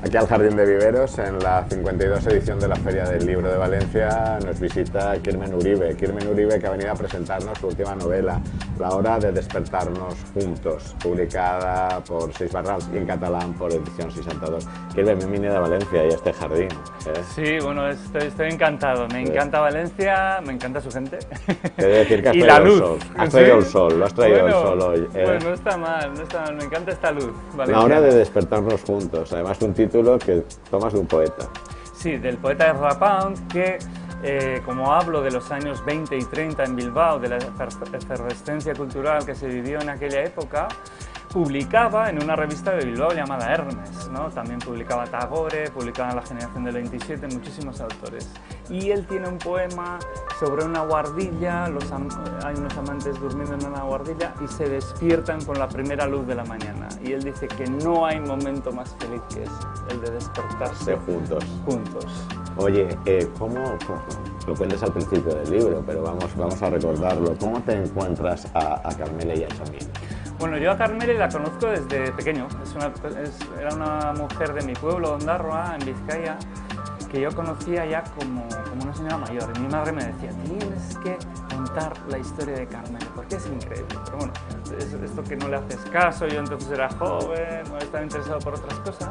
Aquí al Jardín de Viveros, en la 52 edición de la Feria del Libro de Valencia, nos visita Kirmen Uribe. Kirmen Uribe, que ha venido a presentarnos su última novela, La hora de despertarnos juntos, publicada por Seix Barrals y en catalán por Edición 62. Kirmen, bienvenida a Valencia y a este jardín. Sí, bueno, estoy encantado. Me encanta Valencia, me encanta su gente. He de decir que has y traído la luz. el sol. Has traído el sol, lo has traído el sol hoy. Bueno, no está mal, no está mal. Me encanta esta luz. La hora de despertarnos juntos, además un título que tomas de un poeta. Sí, del poeta Ezra Pound, que como hablo de los años 20 y 30 en Bilbao, de la efervescencia cultural que se vivió en aquella época, publicaba en una revista de Bilbao llamada Hermes, ¿no? También publicaba Tagore, publicaba La Generación del 27, muchísimos autores. Y él tiene un poema sobre una guardilla, hay unos amantes durmiendo en una guardilla y se despiertan con la primera luz de la mañana. Y él dice que no hay momento más feliz que ese, el de despertarse juntos. Oye, ¿cómo lo cuentas al principio del libro, pero vamos a recordarlo? ¿Cómo te encuentras a Karmele y a Txomin? Bueno, yo a Karmele la conozco desde pequeño. Era una mujer de mi pueblo, Ondarroa, en Vizcaya, que yo conocía ya como una señora mayor. Y mi madre me decía, tienes que contar la historia de Karmele, porque es increíble. Pero bueno, es esto que no le haces caso, yo entonces era joven, no estaba interesado por otras cosas.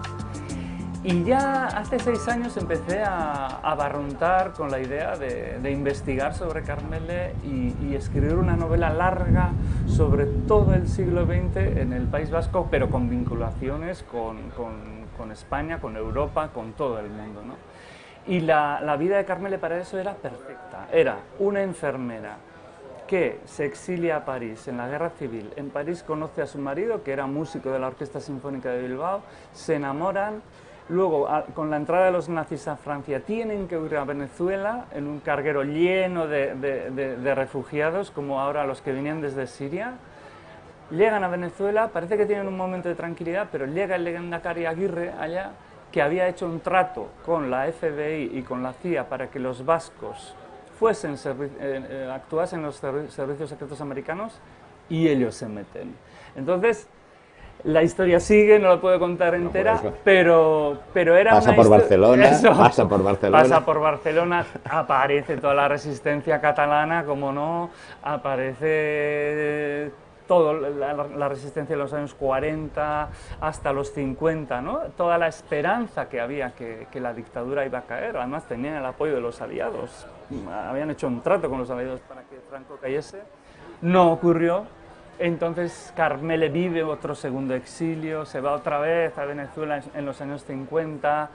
Y ya hace 6 años empecé a barruntar con la idea de investigar sobre Karmele y escribir una novela larga sobre todo el siglo XX en el País Vasco, pero con vinculaciones con España, con Europa, con todo el mundo, ¿no? Y la vida de Karmele para eso era perfecta. Era una enfermera que se exilia a París en la Guerra Civil. En París conoce a su marido, que era músico de la Orquesta Sinfónica de Bilbao, se enamoran. Luego, con la entrada de los nazis a Francia, tienen que huir a Venezuela en un carguero lleno de refugiados, como ahora los que venían desde Siria. Llegan a Venezuela, parece que tienen un momento de tranquilidad, pero llega el lehendakari Aguirre allá, que había hecho un trato con la FBI y con la CIA para que los vascos actuasen en los servicios secretos americanos, y ellos se meten. Entonces, la historia sigue, no la puedo contar entera, pero era pasa por Barcelona, pasa por Barcelona, aparece toda la resistencia catalana, como no, aparece todo, la resistencia de los años 40 hasta los 50, ¿no? Toda la esperanza que había que la dictadura iba a caer. Además tenían el apoyo de los aliados, habían hecho un trato con los aliados para que Franco cayese, no ocurrió. Entonces Karmele vive otro segundo exilio, se va otra vez a Venezuela en los años 50,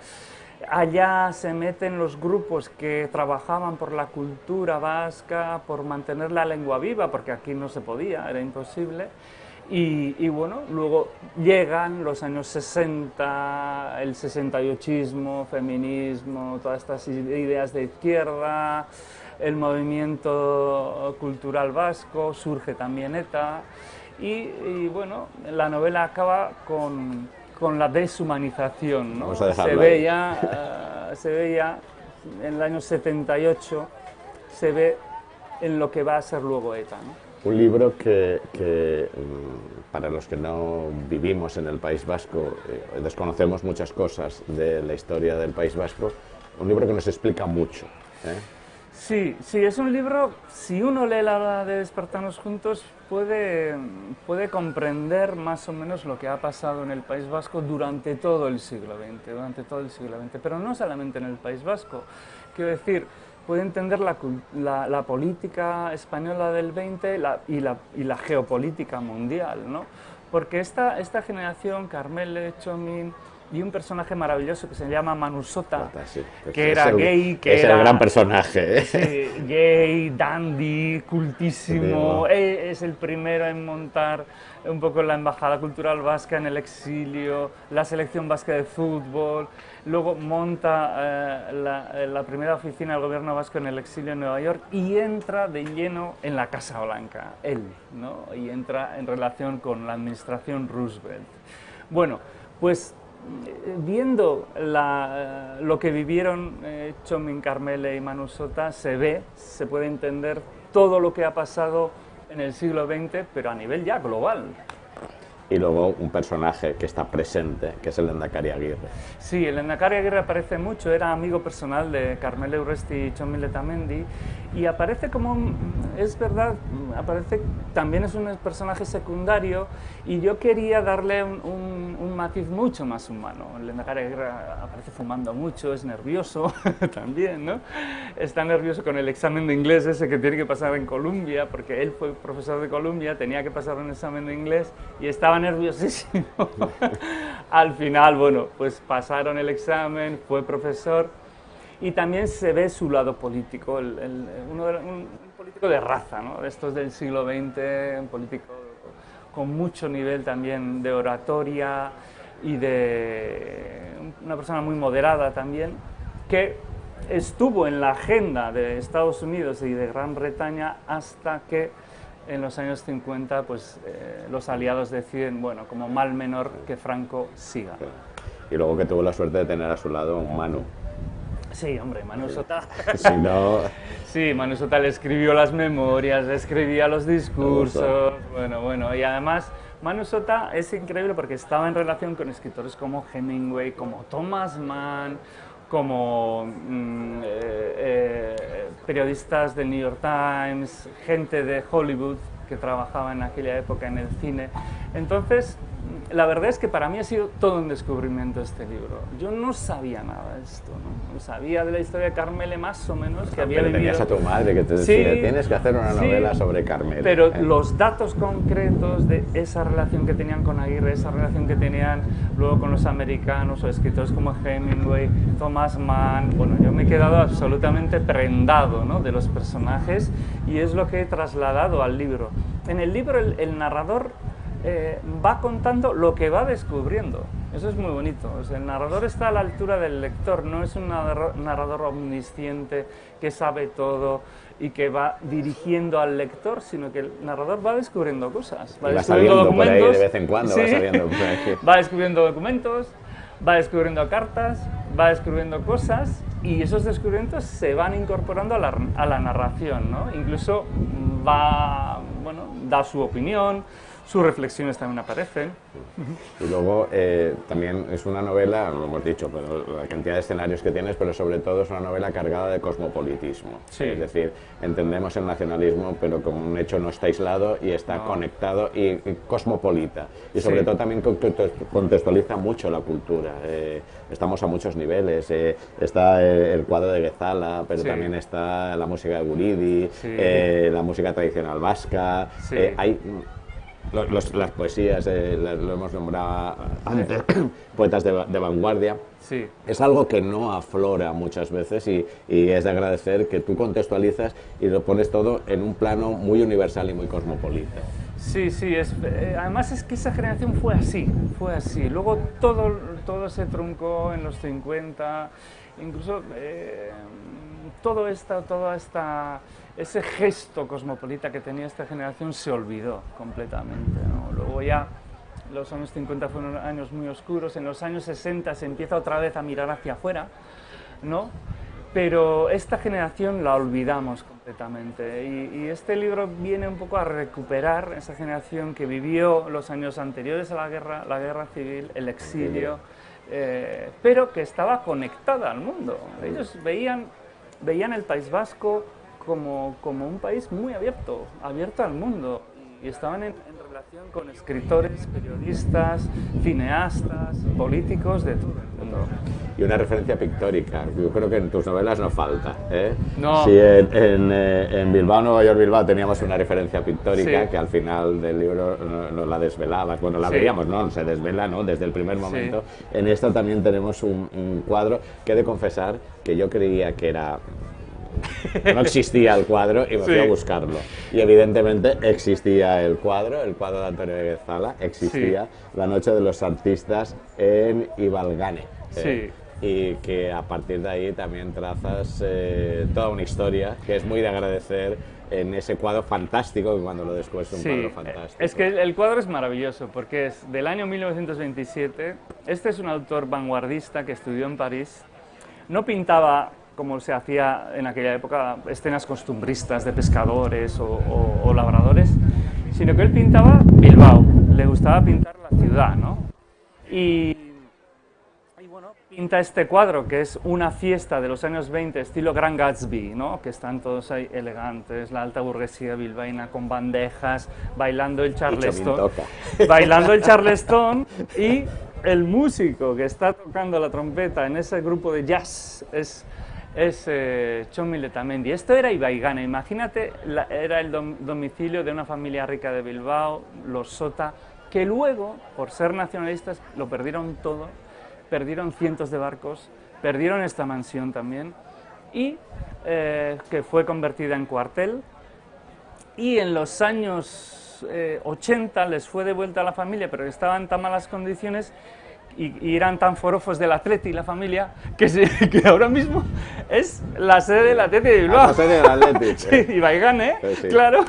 allá se meten los grupos que trabajaban por la cultura vasca, por mantener la lengua viva, porque aquí no se podía, era imposible, y bueno, luego llegan los años 60, el 68ismo, feminismo, todas estas ideas de izquierda, el movimiento cultural vasco, surge también ETA, y bueno, la novela acaba con la deshumanización, ¿no? Vamos a dejarlo ahí. Se veía en el año 78, se ve en lo que va a ser luego ETA, ¿no? Un libro que para los que no vivimos en el País Vasco, desconocemos muchas cosas de la historia del País Vasco, un libro que nos explica mucho, ¿eh? Sí, es un libro, si uno lee La hora de despertarnos juntos, puede comprender más o menos lo que ha pasado en el País Vasco durante todo el siglo XX, pero no solamente en el País Vasco. Quiero decir, puede entender la política española del 20 y la geopolítica mundial, ¿no? Porque esta generación, Karmele, Txomin, y un personaje maravilloso que se llama Manu Sota, sí, que era gay, que es era el gran personaje, ¿eh? Sí, gay, dandy, cultísimo, es el primero en montar un poco la Embajada Cultural Vasca en el exilio, la Selección Vasca de Fútbol, luego monta la primera oficina del gobierno vasco en el exilio en Nueva York y entra de lleno en la Casa Blanca, él, ¿no? Y entra en relación con la administración Roosevelt. Bueno, pues viendo lo que vivieron Txomin, Karmele y Manu Sota, se puede entender todo lo que ha pasado en el siglo XX, pero a nivel ya global. Y luego un personaje que está presente, que es el Lehendakari Aguirre. Sí, el Lehendakari Aguirre aparece mucho, era amigo personal de Karmele Urresti y Txomin Letamendi, y aparece como, es verdad, aparece, también es un personaje secundario, y yo quería darle un matiz mucho más humano. El Lehendakari Aguirre aparece fumando mucho, es nervioso también, ¿no? Está nervioso con el examen de inglés ese que tiene que pasar en Columbia, porque él fue profesor de Columbia, tenía que pasar un examen de inglés, y estaba nerviosísimo. Al final, bueno, pues pasaron el examen, fue profesor, y también se ve su lado político, un político de raza, ¿no? De estos del siglo XX, un político con mucho nivel también de oratoria y de una persona muy moderada también, que estuvo en la agenda de Estados Unidos y de Gran Bretaña hasta que en los años 50 pues, los aliados deciden, bueno, como mal menor que Franco siga. Y luego que tuvo la suerte de tener a su lado a un Manu. Sí, hombre, Manu Sota. Si no... Sí, Manu Sota le escribió las memorias, le escribía los discursos, bueno, y además Manu Sota es increíble porque estaba en relación con escritores como Hemingway, como Thomas Mann, como periodistas del New York Times, gente de Hollywood que trabajaba en aquella época en el cine. Entonces, la verdad es que para mí ha sido todo un descubrimiento este libro. Yo no sabía nada de esto, ¿no? Sabía de la historia de Karmele más o menos, que había vivido... Tenías a tu madre que te decía, sí, tienes que hacer una novela sobre Karmele. Pero los datos concretos de esa relación que tenían con Aguirre, esa relación que tenían luego con los americanos o escritores como Hemingway, Thomas Mann, bueno, yo me he quedado absolutamente prendado, ¿no?, de los personajes, y es lo que he trasladado al libro. En el libro el narrador va contando lo que va descubriendo. Eso es muy bonito. O sea, el narrador está a la altura del lector, no es un narrador omnisciente que sabe todo y que va dirigiendo al lector, sino que el narrador va descubriendo cosas. Va descubriendo documentos. Por ahí de vez en cuando, sí, va descubriendo documentos, va descubriendo cartas, va descubriendo cosas, y esos descubrimientos se van incorporando a la narración, ¿no? Incluso va, bueno, da su opinión, sus reflexiones también aparecen. Y luego también es una novela, lo hemos dicho, pero la cantidad de escenarios que tienes, pero sobre todo es una novela cargada de cosmopolitismo. Sí. Es decir, entendemos el nacionalismo, pero como un hecho no está aislado y está conectado y cosmopolita. Y sobre todo también contextualiza mucho la cultura. Estamos a muchos niveles. Está el cuadro de Ghezala, pero también está la música de Guridi, la música tradicional vasca. Hay... las poesías, lo hemos nombrado antes, poetas de vanguardia. Sí. Es algo que no aflora muchas veces y es de agradecer que tú contextualizas y lo pones todo en un plano muy universal y muy cosmopolita. Sí, sí, además es que esa generación fue así. Luego todo se truncó en los 50, incluso ese gesto cosmopolita que tenía esta generación se olvidó completamente, ¿no? Luego ya los años 50 fueron años muy oscuros, en los años 60 se empieza otra vez a mirar hacia afuera, ¿no? Pero esta generación la olvidamos completamente, y este libro viene un poco a recuperar esa generación que vivió los años anteriores a la guerra civil, el exilio, pero que estaba conectada al mundo. Ellos veían el País Vasco como un país muy abierto al mundo, y estaban en relación con escritores, periodistas, cineastas, políticos de todo el mundo. Y una referencia pictórica, yo creo que en tus novelas no falta, ¿eh? No. Sí, en Bilbao, Nueva York, Bilbao teníamos una referencia pictórica que al final del libro nos la desvelaba, bueno, la veíamos, no, se desvela, ¿no?, desde el primer momento. En esta también tenemos un cuadro que he de confesar que yo creía que era... No existía el cuadro y me fui a buscarlo. Y evidentemente existía el cuadro de Antonio de Ghezala, existía La noche de los artistas en Ibalgane. Y que a partir de ahí también trazas toda una historia que es muy de agradecer en ese cuadro fantástico, que cuando lo descubres es un cuadro fantástico. Es que el cuadro es maravilloso porque es del año 1927. Este es un autor vanguardista que estudió en París. No pintaba, como se hacía en aquella época, escenas costumbristas de pescadores o labradores, sino que él pintaba Bilbao, le gustaba pintar la ciudad, ¿no? Y bueno, pinta este cuadro, que es una fiesta de los años 20, estilo Gran Gatsby, ¿no? Que están todos ahí elegantes, la alta burguesía bilbaína con bandejas, bailando el charleston. Bailando el charleston, y el músico que está tocando la trompeta en ese grupo de jazz es Txomin Letamendi. Esto era Ibaigane, imagínate, era el domicilio de una familia rica de Bilbao, los Sota, que luego, por ser nacionalistas, lo perdieron todo. Perdieron cientos de barcos, perdieron esta mansión también, y que fue convertida en cuartel, y en los años 80 les fue devuelta a la familia, pero estaban en tan malas condiciones y eran tan forofos del Atleti, la familia, que ahora mismo es la sede del Atleti de Bilbao. La sede del Atleti. Sí, Ibaigane, sí. Claro.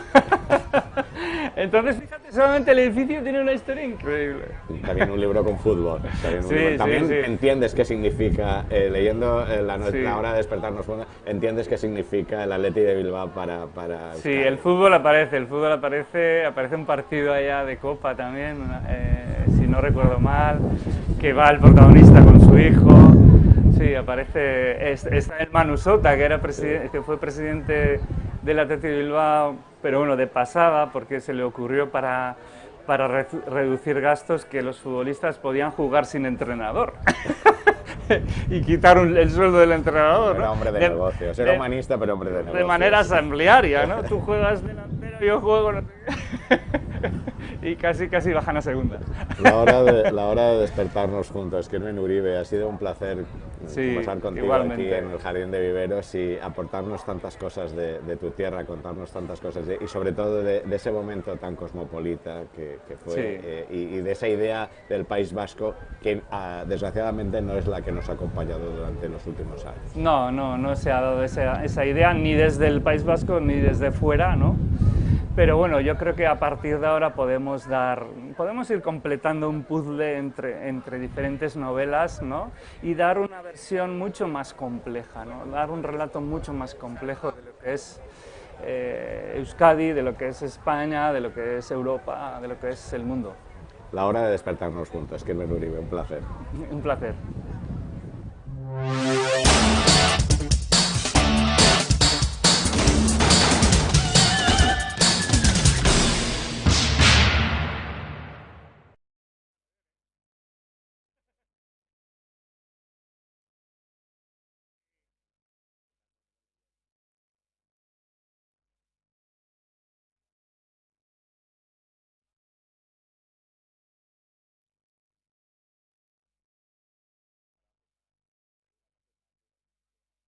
Entonces, fíjate, solamente el edificio tiene una historia increíble. También un libro con fútbol. También entiendes qué significa, leyendo la hora de despertarnos, entiendes qué significa el Atleti de Bilbao para Sí, el fútbol aparece un partido allá de Copa también, si no recuerdo mal, que va el protagonista con su hijo. Sí, aparece, está el Manu Sota, que fue presidente del Atleti de Bilbao, pero bueno, de pasada, porque se le ocurrió para reducir gastos que los futbolistas podían jugar sin entrenador. Y quitar el sueldo del entrenador, ¿no? Era hombre de negocios, era humanista pero hombre de negocios. De manera asamblearia, ¿no? Tú juegas delantero, yo juego... No sé. Y casi bajan a segunda. La hora de despertarnos juntos. Kirmen Uribe, ha sido un placer pasar contigo igualmente. Aquí en el Jardín de Viveros y aportarnos tantas cosas de tu tierra, contarnos tantas cosas y sobre todo de ese momento tan cosmopolita que fue y de esa idea del País Vasco que desgraciadamente no es la que nos ha acompañado durante los últimos años. No se ha dado esa idea ni desde el País Vasco ni desde fuera, ¿no? Pero bueno, yo creo que a partir de ahora podemos ir completando un puzzle entre diferentes novelas, ¿no? Y dar una versión mucho más compleja, ¿no? Dar un relato mucho más complejo de lo que es Euskadi, de lo que es España, de lo que es Europa, de lo que es el mundo. La hora de despertarnos juntos, Kirmen Uribe, un placer. Un placer.